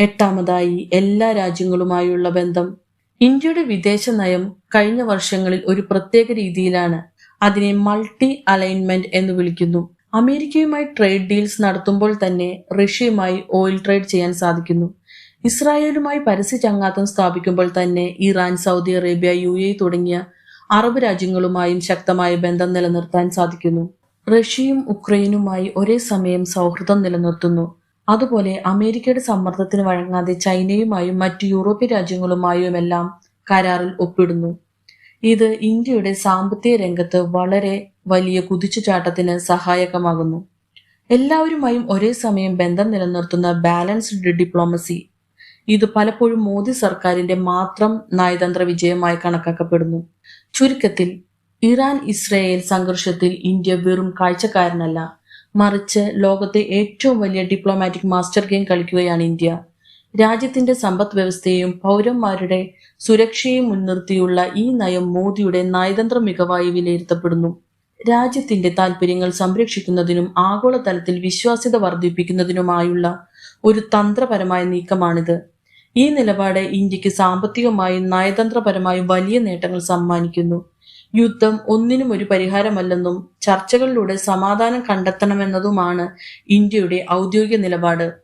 എട്ടാമതായി, എല്ലാ രാജ്യങ്ങളുമായുള്ള ബന്ധം. ഇന്ത്യയുടെ വിദേശ നയം കഴിഞ്ഞ വർഷങ്ങളിൽ ഒരു പ്രത്യേക രീതിയിലാണ്. അതിനെ മൾട്ടി അലൈൻമെന്റ് എന്ന് വിളിക്കുന്നു. അമേരിക്കയുമായി ട്രേഡ് ഡീൽസ് നടത്തുമ്പോൾ തന്നെ റഷ്യയുമായി ഓയിൽ ട്രേഡ് ചെയ്യാൻ സാധിക്കുന്നു. ഇസ്രായേലുമായി പരസ്യ ചങ്ങാത്തം സ്ഥാപിക്കുമ്പോൾ തന്നെ ഇറാൻ, സൗദി അറേബ്യ, UAE തുടങ്ങിയ അറബ് രാജ്യങ്ങളുമായും ശക്തമായ ബന്ധം നിലനിർത്താൻ സാധിക്കുന്നു. റഷ്യയും ഉക്രൈനുമായി ഒരേ സമയം സൗഹൃദം നിലനിർത്തുന്നു. അതുപോലെ അമേരിക്കയുടെ സമ്മർദ്ദത്തിന് വഴങ്ങാതെ ചൈനയുമായും മറ്റു യൂറോപ്യൻ രാജ്യങ്ങളുമായുമെല്ലാം കരാറിൽ ഒപ്പിടുന്നു. ഇത് ഇന്ത്യയുടെ സാമ്പത്തിക രംഗത്ത് വളരെ വലിയ കുതിച്ചുചാട്ടത്തിന് സഹായകമാകുന്നു. എല്ലാവരുമായും ഒരേ സമയം ബന്ധം നിലനിർത്തുന്ന ബാലൻസ്ഡ് ഡിപ്ലോമസി. ഇത് പലപ്പോഴും മോദി സർക്കാരിന്റെ മാത്രം നയതന്ത്ര വിജയമായി കണക്കാക്കപ്പെടുന്നു. ചുരുക്കത്തിൽ, ഇറാൻ ഇസ്രായേൽ സംഘർഷത്തിൽ ഇന്ത്യ വെറും കാഴ്ചക്കാരനല്ല, മറിച്ച് ലോകത്തെ ഏറ്റവും വലിയ ഡിപ്ലോമാറ്റിക് മാസ്റ്റർ ഗെയിം കളിക്കുകയാണ് ഇന്ത്യ. രാജ്യത്തിന്റെ സമ്പദ് വ്യവസ്ഥയെയും പൗരന്മാരുടെ സുരക്ഷയെയും മുൻനിർത്തിയുള്ള ഈ നയം മോദിയുടെ നയതന്ത്ര മികവായി വിലയിരുത്തപ്പെടുന്നു. രാജ്യത്തിന്റെ താൽപര്യങ്ങൾ സംരക്ഷിക്കുന്നതിനും ആഗോളതലത്തിൽ വിശ്വാസ്യത വർദ്ധിപ്പിക്കുന്നതിനുമായുള്ള ഒരു തന്ത്രപരമായ നീക്കമാണിത്. ഈ നിലപാട് ഇന്ത്യക്ക് സാമ്പത്തികമായും നയതന്ത്രപരമായും വലിയ നേട്ടങ്ങൾ സമ്മാനിക്കുന്നു. യുദ്ധം ഒന്നിനും ഒരു പരിഹാരമല്ലെന്നും ചർച്ചകളിലൂടെ സമാധാനം കണ്ടെത്തണമെന്നതുമാണ് ഇന്ത്യയുടെ ഔദ്യോഗിക നിലപാട്.